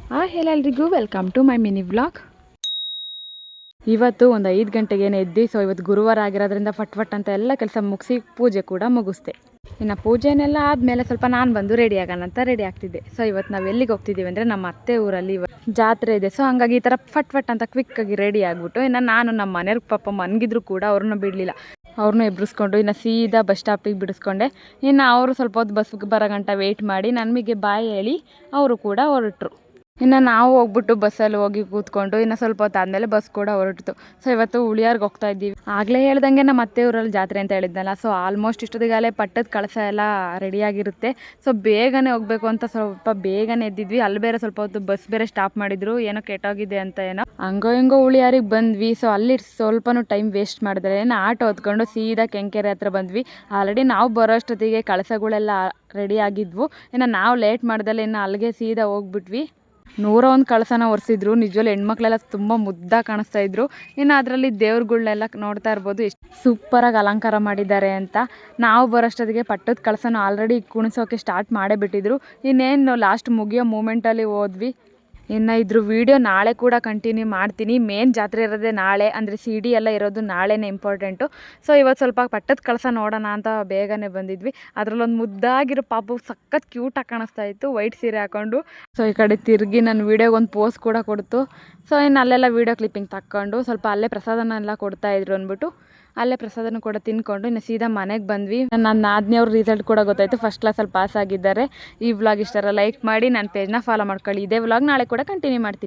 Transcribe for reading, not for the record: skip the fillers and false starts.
Hello ಎಲ್ರಿಗೂ welcome to my mini vlog. ಇವತ್ತು ಒಂದು 5 ಗಂಟೆಗೆ ಎದ್ದು, ಸೊ ಇವತ್ತು ಗುರುವಾರ ಆಗಿರೋದ್ರಿಂದ ಫಟ್ ಅಂತ ಎಲ್ಲ ಕೆಲಸ ಮುಗಿಸಿ ಪೂಜೆ ಕೂಡ ಮುಗಿಸ್ದೆ. ಇನ್ನು ಪೂಜೆನೆಲ್ಲ ಆದಮೇಲೆ ಸ್ವಲ್ಪ ನಾನು ಬಂದು ರೆಡಿ ಆಗೋಣ ಅಂತ ರೆಡಿ ಆಗ್ತಿದ್ದೆ. ಸೊ ಇವತ್ತು ನಾವು ಎಲ್ಲಿಗೆ ಹೋಗ್ತಿದ್ದೀವಿ ಅಂದರೆ ನಮ್ಮ ಅತ್ತೆ ಊರಲ್ಲಿ ಜಾತ್ರೆ ಇದೆ. ಸೊ ಹಂಗಾಗಿ ಈ ಥರ ಫಟ್ ಅಂತ ಕ್ವಿಕ್ಕಾಗಿ ರೆಡಿ ಆಗಿಬಿಟ್ಟು ಇನ್ನು ನಾನು ನಮ್ಮ ಮನೆಯವ್ರ ಪಾಪ ಮನ್ಗಿದ್ರು ಕೂಡ ಅವ್ರನ್ನ ಬಿಡಲಿಲ್ಲ. ಅವ್ರನ್ನೂ ಎಬ್ಬಿಸ್ಕೊಂಡು ಇನ್ನು ಸೀದಾ ಬಸ್ ಸ್ಟಾಪಿಗೆ ಬಿಡಿಸ್ಕೊಂಡೆ. ಇನ್ನು ಅವರು ಸ್ವಲ್ಪ ಹೊತ್ತು ಬಸ್ಗೆ ಬರೋ ಗಂಟ ವೆಯ್ಟ್ ಮಾಡಿ ನಮಗೆ ಬಾಯ್ ಹೇಳಿ ಅವರು ಕೂಡ ಹೊರಟರು. ಇನ್ನು ನಾವು ಹೋಗ್ಬಿಟ್ಟು ಬಸ್ಸಲ್ಲಿ ಹೋಗಿ ಕೂತ್ಕೊಂಡು ಇನ್ನು ಸ್ವಲ್ಪ ಹೊತ್ತು ಆದಮೇಲೆ ಬಸ್ ಕೂಡ ಹೊರಟಿತು. ಸೊ ಇವತ್ತು ಉಳಿಯಾರ್ಗೆ ಹೋಗ್ತಾ ಇದ್ದೀವಿ. ಆಗಲೇ ಹೇಳ್ದಂಗೆ ನಮ್ಮ ಅತ್ತೆ ಊರಲ್ಲಿ ಜಾತ್ರೆ ಅಂತ ಹೇಳಿದ್ನಲ್ಲ, ಸೊ ಆಲ್ಮೋಸ್ಟ್ ಇಷ್ಟೊತ್ತಿಗಾಲೇ ಪಟ್ಟದ ಕಳಸ ಎಲ್ಲ ರೆಡಿಯಾಗಿರುತ್ತೆ. ಸೊ ಬೇಗನೆ ಹೋಗಬೇಕು ಅಂತ ಸ್ವಲ್ಪ ಬೇಗನೆ ಎದ್ದಿದ್ವಿ. ಅಲ್ಲಿ ಬೇರೆ ಸ್ವಲ್ಪ ಹೊತ್ತು ಬಸ್ ಬೇರೆ ಸ್ಟಾಪ್ ಮಾಡಿದ್ರು, ಏನೋ ಕೆಟ್ಟೋಗಿದೆ ಅಂತ ಏನೋ. ಹಂಗೋ ಹಿಂಗೋ ಉಳಿಯಾರಿಗೆ ಬಂದ್ವಿ. ಸೊ ಅಲ್ಲಿ ಸ್ವಲ್ಪನೂ ಟೈಮ್ ವೇಸ್ಟ್ ಮಾಡಿದ್ರೆ ಏನು ಆಟೋ ಹೊತ್ಕೊಂಡು ಸೀದಾ ಕೆಂಕೆರೆ ಹತ್ರ ಬಂದ್ವಿ. ಆಲ್ರೆಡಿ ನಾವು ಬರೋ ಅಷ್ಟೊತ್ತಿಗೆ ಕಳಸಗಳೆಲ್ಲ ರೆಡಿ ಆಗಿದ್ವು. ಇನ್ನು ನಾವು ಲೇಟ್ ಮಾಡ್ದಲ್ಲೇ ಇನ್ನು ಅಲ್ಲಿಗೆ ಸೀದಾ ಹೋಗ್ಬಿಟ್ವಿ. 101 ಕಳಸನ ಒರೆಸಿದ್ರು. ನಿಜವಲ್ಲೂ ಹೆಣ್ಮಕ್ಳೆಲ್ಲ ತುಂಬ ಮುದ್ದಾಗಿ ಕಾಣಿಸ್ತಾ ಇದ್ರು. ಇನ್ನು ಅದರಲ್ಲಿ ದೇವ್ರುಗಳ್ನೆಲ್ಲ ನೋಡ್ತಾ ಇರ್ಬೋದು ಎಷ್ಟು ಸೂಪರಾಗಿ ಅಲಂಕಾರ ಮಾಡಿದ್ದಾರೆ ಅಂತ. ನಾವು ಬರೋಷ್ಟೊತ್ತಿಗೆ ಪಟ್ಟದ ಕಳಸನ ಆಲ್ರೆಡಿ ಕುಣಿಸೋಕೆ ಸ್ಟಾರ್ಟ್ ಮಾಡೇ ಬಿಟ್ಟಿದ್ರು. ಇನ್ನೇನು ಲಾಸ್ಟ್ ಮುಗಿಯೋ ಮೂಮೆಂಟಲ್ಲಿ ಹೋದ್ವಿ. ಇನ್ನು ಇದ್ರ ವೀಡಿಯೋ ನಾಳೆ ಕೂಡ ಕಂಟಿನ್ಯೂ ಮಾಡ್ತೀನಿ. ಮೇನ್ ಜಾತ್ರೆ ಇರೋದೇ ನಾಳೆ, ಅಂದರೆ ಸಿಡಿ ಎಲ್ಲ ಇರೋದು ನಾಳೆನೇ ಇಂಪಾರ್ಟೆಂಟು. ಸೊ ಇವತ್ತು ಸ್ವಲ್ಪ ಪಟ್ಟದ ಕಳಸ ನೋಡೋಣ ಅಂತ ಬೇಗನೆ ಬಂದಿದ್ವಿ. ಅದರಲ್ಲೊಂದು ಮುದ್ದಾಗಿರೋ ಪಾಪು ಸಖತ್ ಕ್ಯೂಟಾಗಿ ಕಾಣಿಸ್ತಾ ಇತ್ತು, ವೈಟ್ ಸೀರೆ ಹಾಕೊಂಡು. ಸೊ ಈ ಕಡೆ ತಿರುಗಿ ನನ್ನ ವೀಡಿಯೋಗೊಂದು ಪೋಸ್ ಕೂಡ ಕೊಡ್ತು. ಸೊ ಇನ್ನು ಅಲ್ಲೆಲ್ಲ ವೀಡಿಯೋ ಕ್ಲಿಪ್ಪಿಂಗ್ ತಕ್ಕೊಂಡು ಸ್ವಲ್ಪ ಅಲ್ಲೇ ಪ್ರಸಾದನೆಲ್ಲ ಕೊಡ್ತಾಯಿದ್ರು ಅಂದ್ಬಿಟ್ಟು ಅಲ್ಲೇ ಪ್ರಸಾದನೂ ಕೂಡ ತಿನ್ಕೊಂಡು ಇನ್ನು ಸೀದಾ ಮನೆಗೆ ಬಂದ್ವಿ. ನನ್ನ ನಾದಿನಿಯವ್ರ ರಿಸಲ್ಟ್ ಕೂಡ ಗೊತ್ತಾಯಿತು, ಫಸ್ಟ್ ಕ್ಲಾಸಲ್ಲಿ ಪಾಸ್ ಆಗಿದ್ದಾರೆ. ಈ ವ್ಲಾಗ್ ಇಷ್ಟರ ಲೈಕ್ ಮಾಡಿ ನನ್ನ ಪೇಜ್ನ ಫಾಲೋ ಮಾಡ್ಕೊಳ್ಳಿ. ಇದೇ ವ್ಲಾಗ್ ನಾಳೆ ಕೂಡ ಕಂಟಿನ್ಯೂ ಮಾಡ್ತೀನಿ.